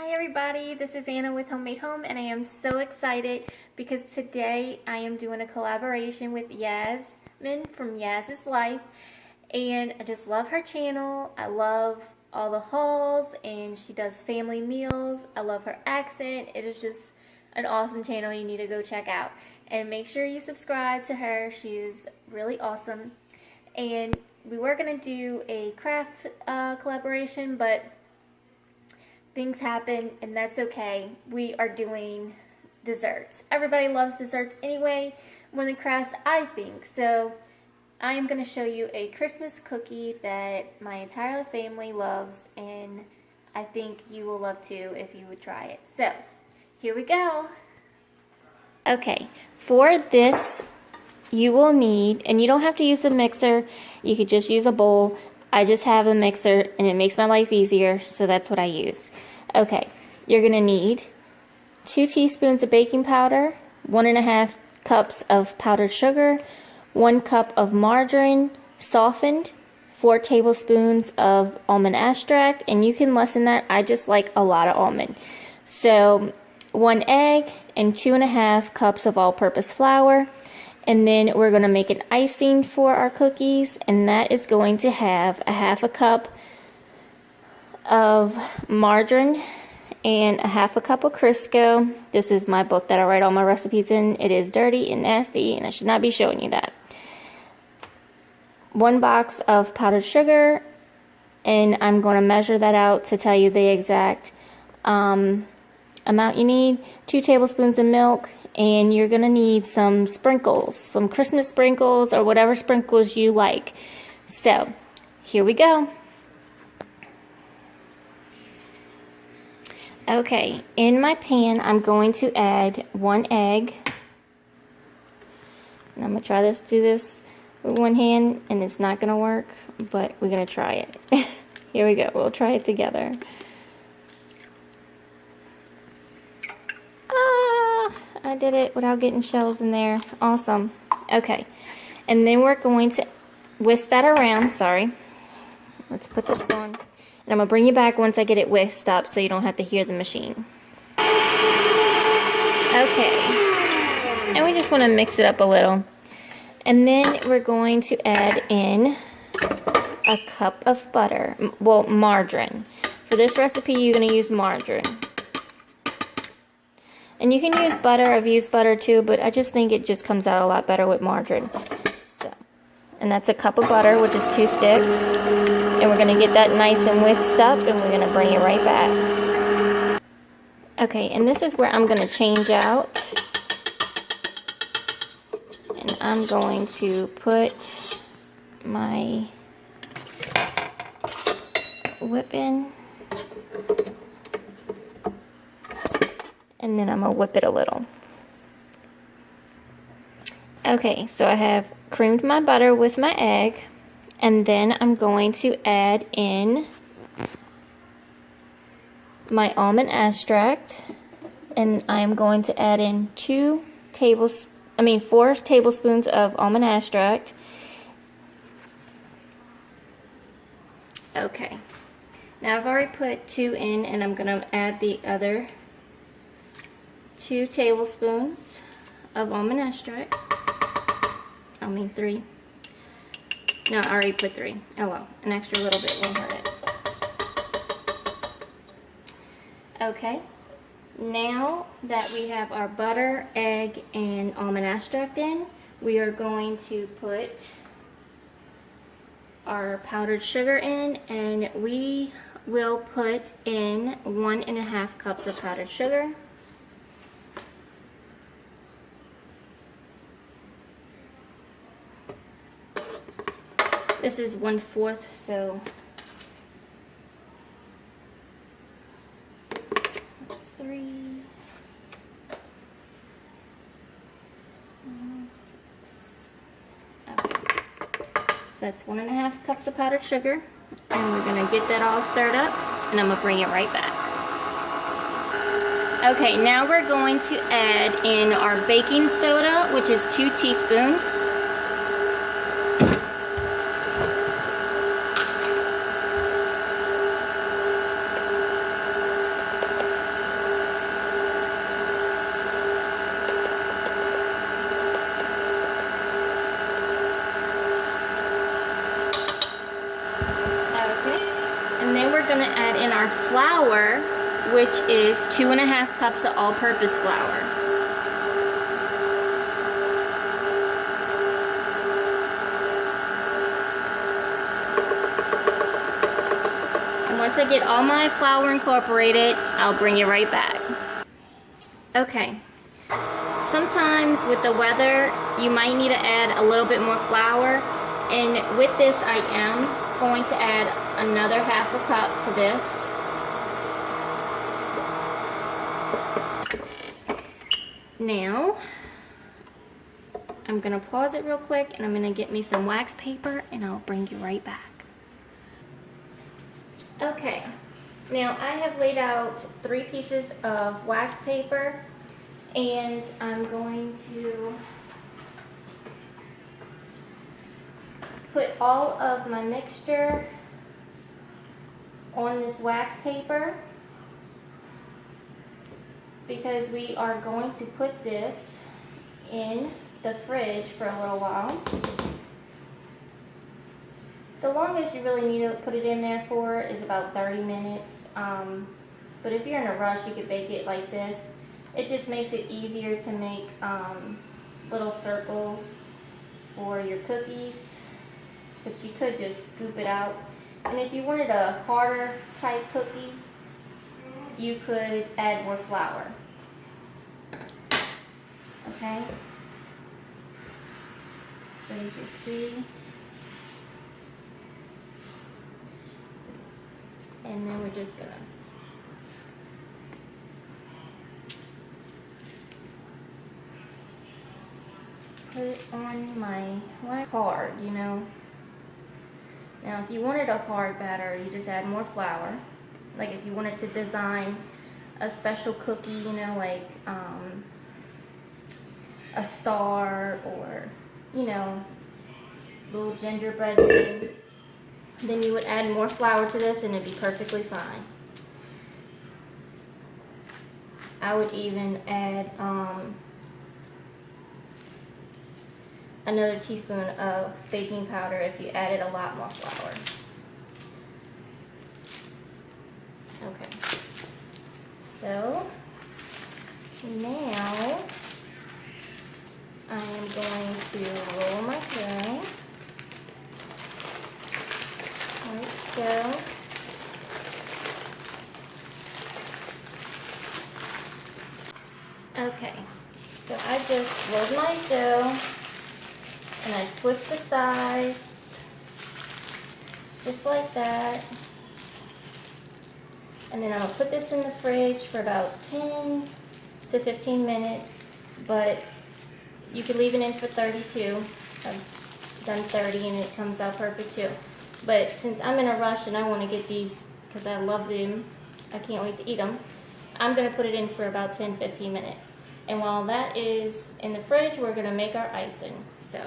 Hi everybody, this is Anna with Homemade Home, and I am so excited because today I am doing a collaboration with Yasmin from Yaz's Life, and I just love her channel. I love all the hauls, and she does family meals. I love her accent. It is just an awesome channel you need to go check out. And make sure you subscribe to her. She is really awesome. And we were going to do a craft collaboration, but things happen, and that's okay. We are doing desserts. Everybody loves desserts anyway, more than crafts, I think. So I am going to show you a Christmas cookie that my entire family loves, and I think you will love too if you would try it. So here we go. Okay, for this you will need, and you don't have to use a mixer, you could just use a bowl. I just have a mixer and it makes my life easier, so that's what I use. Okay, you're going to need 2 teaspoons of baking powder, 1.5 cups of powdered sugar, 1 cup of margarine softened, 4 tablespoons of almond extract, and you can lessen that. I just like a lot of almond. So 1 egg and 2.5 cups of all-purpose flour. And then we're going to make an icing for our cookies, and that is going to have 1/2 cup of margarine and 1/2 cup of Crisco. This is my book that I write all my recipes in. It is dirty and nasty, and I should not be showing you that. 1 box of powdered sugar, and I'm going to measure that out to tell you the exact amount you need. 2 tablespoons of milk. And you're going to need some sprinkles, some Christmas sprinkles or whatever sprinkles you like. So, here we go. Okay, in my pan, I'm going to add 1 egg. And I'm going to try to do this with one hand, and it's not going to work, but we're going to try it. Here we go. We'll try it together. I did it without getting shells in there. Awesome. Okay. And then we're going to whisk that around. Sorry. Let's put this on. And I'm going to bring you back once I get it whisked up so you don't have to hear the machine. Okay. And we just want to mix it up a little. And then we're going to add in a cup of butter. Well, margarine. For this recipe, you're going to use margarine. And you can use butter. I've used butter too, but I just think it just comes out a lot better with margarine. So, and that's a cup of butter, which is 2 sticks. And we're going to get that nice and whisked up, and we're going to bring it right back. Okay, and this is where I'm going to change out. And I'm going to put my whip in. And then I'm going to whip it a little. Okay, so I have creamed my butter with my egg. And then I'm going to add in my almond extract. And I'm going to add in 4 tablespoons of almond extract. Okay. Now I've already put 2 in, and I'm going to add the other 2 tablespoons of almond extract. 3. No, I already put 3. Oh well, an extra little bit won't hurt it. Okay, now that we have our butter, egg, and almond extract in, we are going to put our powdered sugar in, and we will put in 1.5 cups of powdered sugar. This is 1/4, so that's 3. Okay. So that's 1.5 cups of powdered sugar, and we're going to get that all stirred up, and I'm going to bring it right back. Okay, now we're going to add in our baking soda, which is 2 teaspoons. flour, which is 2.5 cups of all-purpose flour. And once I get all my flour incorporated, I'll bring you right back. Okay. Sometimes with the weather, you might need to add a little bit more flour. And with this, I am going to add another 1/2 cup to this. Now, I'm going to pause it real quick and I'm going to get me some wax paper and I'll bring you right back. Okay, now I have laid out 3 pieces of wax paper and I'm going to put all of my mixture on this wax paper because we are going to put this in the fridge for a little while. The longest you really need to put it in there for is about 30 minutes. But if you're in a rush, you could bake it like this. It just makes it easier to make little circles for your cookies. But you could just scoop it out. And if you wanted a harder type cookie, you could add more flour. Okay? So you can see. And then we're just gonna put it on my hard, you know. Now if you wanted a hard batter, you just add more flour. Like if you wanted to design a special cookie, you know, like a star or, you know, little gingerbread thing, then you would add more flour to this and it'd be perfectly fine. I would even add another teaspoon of baking powder if you added a lot more flour. Okay, so now I am going to roll my dough. Like so. Okay, so I just rolled my dough and I twist the sides just like that. And then I'll put this in the fridge for about 10 to 15 minutes, but you could leave it in for 32. I've done 30 and it comes out perfect too. But since I'm in a rush and I want to get these because I love them, I can't wait to eat them, I'm going to put it in for about 10-15 minutes. And while that is in the fridge, we're going to make our icing. So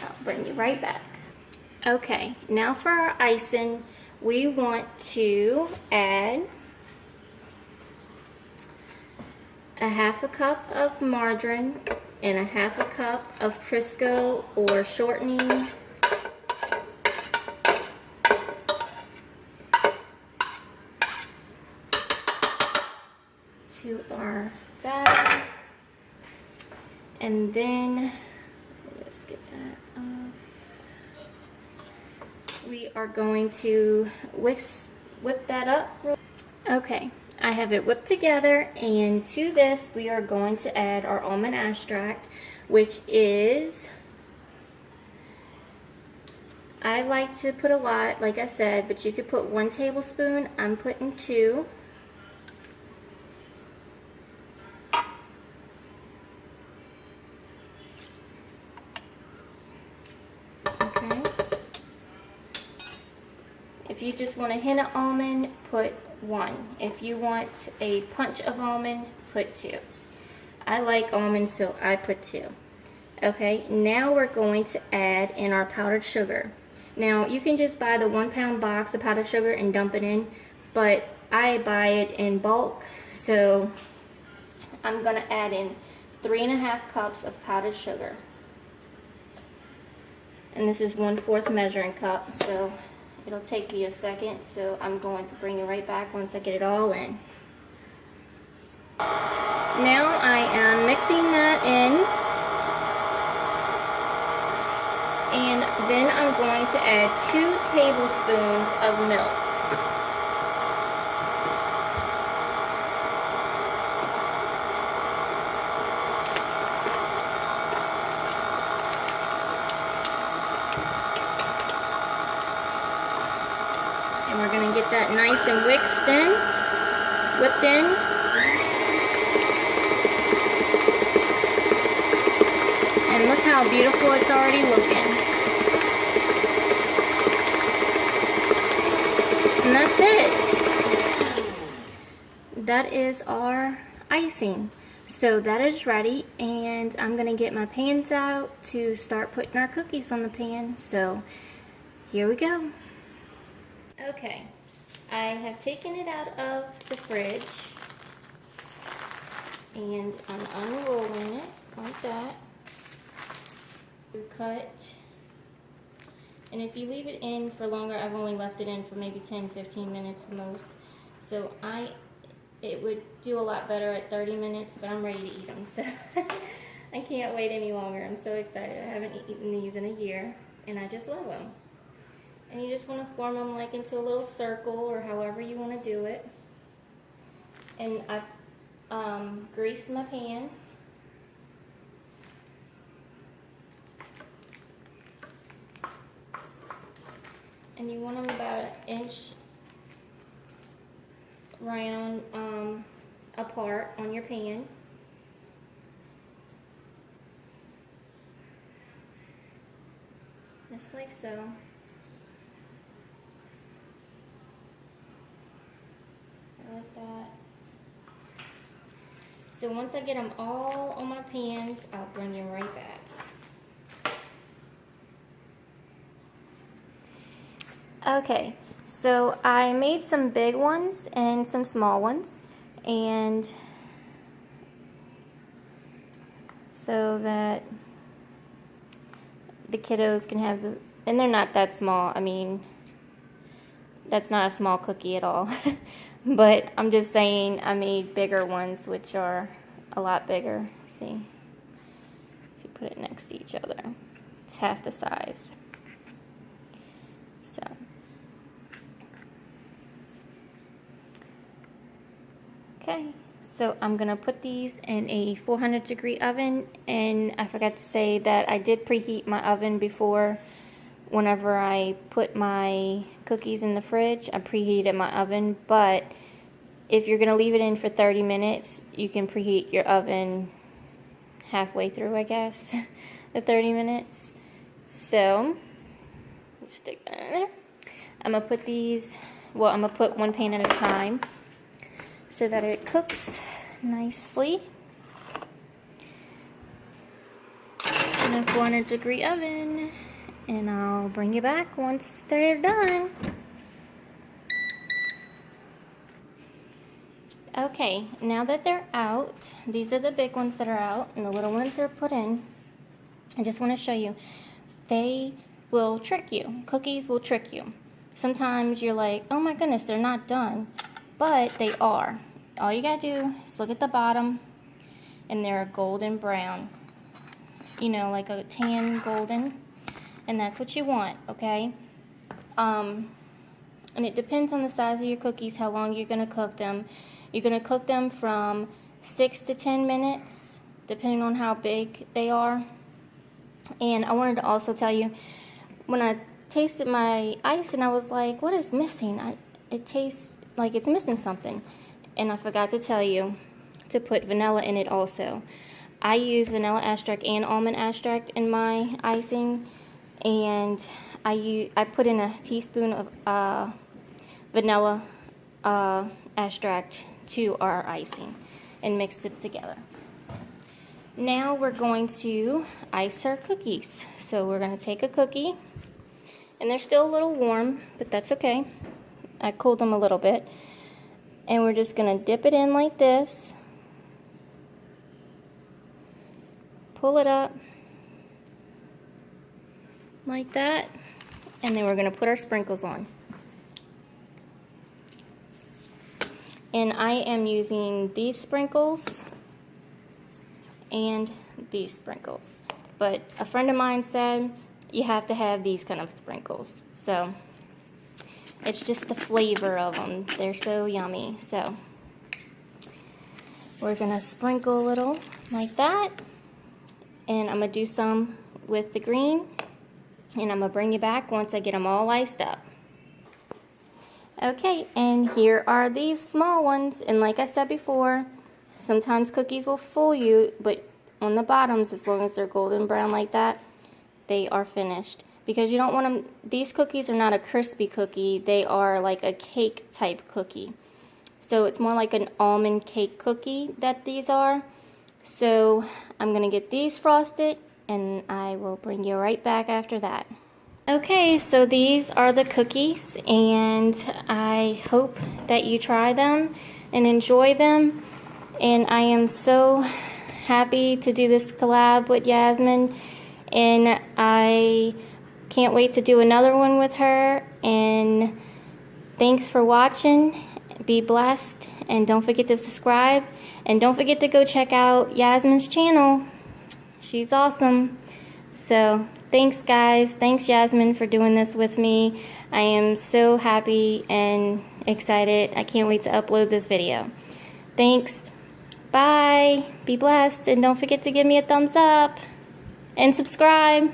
I'll bring you right back. Okay, now for our icing, we want to add a 1/2 cup of margarine and a 1/2 cup of Crisco or shortening. To our batter. And then, let's get that off. We are going to whip that up. Okay, I have it whipped together, and to this we are going to add our almond extract, which is, I like to put a lot, like I said, but you could put 1 tablespoon. I'm putting 2. If you just want a hint of almond, put 1. If you want a punch of almond, put 2. I like almonds, so I put 2. Okay, now we're going to add in our powdered sugar. Now, you can just buy the 1-pound box of powdered sugar and dump it in, but I buy it in bulk, so I'm going to add in 3.5 cups of powdered sugar. And this is 1/4 measuring cup, so It'll take me a second, so I'm going to bring it right back once I get it all in. Now I am mixing that in, and then I'm going to add 2 tablespoons of milk. And we're going to get that nice and whipped in. And look how beautiful it's already looking. And that's it. That is our icing. So that is ready, and I'm gonna get my pans out to start putting our cookies on the pan. So here we go. Okay, I have taken it out of the fridge, and I'm unrolling it like that. Cut, and if you leave it in for longer, I've only left it in for maybe 10-15 minutes the most, so it would do a lot better at 30 minutes, but I'm ready to eat them, so I can't wait any longer. I'm so excited. I haven't eaten these in a year, and I just love them. And you just want to form them like into a little circle, or however you want to do it. And I've greased my pans. And you want them about an inch round apart on your pan. Just like so. Like that. So once I get them all on my pans, I'll bring you right back. Okay, so I made some big ones and some small ones, and so that the kiddos can have the, and they're not that small. I mean, that's not a small cookie at all. But I'm just saying I made bigger ones, which are a lot bigger. See, if you put it next to each other, it's half the size. So. Okay, so I'm gonna put these in a 400-degree oven, and I forgot to say that I did preheat my oven before. Whenever I put my cookies in the fridge, I preheated my oven, but if you're gonna leave it in for 30 minutes, you can preheat your oven halfway through, I guess, the 30 minutes. So, let's stick that in there. I'm gonna put these, well, I'm gonna put one pan at a time, so that it cooks nicely in a 400-degree oven, and I'll bring you back once they're done. Okay, now that they're out, these are the big ones that are out, and the little ones are put in. I just want to show you, they will trick you. Cookies will trick you. Sometimes you're like, oh my goodness, they're not done. But they are. All you gotta do is look at the bottom, and they're golden brown. You know, like a tan golden. And that's what you want, okay? And it depends on the size of your cookies, how long you're gonna cook them. You're gonna cook them from 6 to 10 minutes, depending on how big they are. And I wanted to also tell you, when I tasted my ice, and I was like, what is missing? It tastes like it's missing something. And I forgot to tell you to put vanilla in it also. I use vanilla extract and almond extract in my icing, and I put in a teaspoon of vanilla extract to our icing and mix it together. Now we're going to ice our cookies. So we're going to take a cookie, and they're still a little warm, but that's okay. I cooled them a little bit. And we're just going to dip it in like this. Pull it up like that. And then we're going to put our sprinkles on. And I am using these sprinkles and these sprinkles. But a friend of mine said you have to have these kind of sprinkles. So it's just the flavor of them. They're so yummy. So we're going to sprinkle a little like that. And I'm going to do some with the green. And I'm going to bring you back once I get them all iced up. Okay, and here are these small ones. And like I said before, sometimes cookies will fool you, but on the bottoms, as long as they're golden brown like that, they are finished. Because you don't want them, these cookies are not a crispy cookie, they are like a cake type cookie. So it's more like an almond cake cookie that these are. So I'm going to get these frosted and I will bring you right back after that. Okay, so these are the cookies and I hope that you try them and enjoy them. And I am so happy to do this collab with Yasmin, and I can't wait to do another one with her. And thanks for watching. Be blessed, and don't forget to subscribe, and don't forget to go check out Yasmin's channel. She's awesome. So thanks guys, thanks Yasmin for doing this with me. I am so happy and excited. I can't wait to upload this video. Thanks. Bye. Be blessed, and don't forget to give me a thumbs up and subscribe.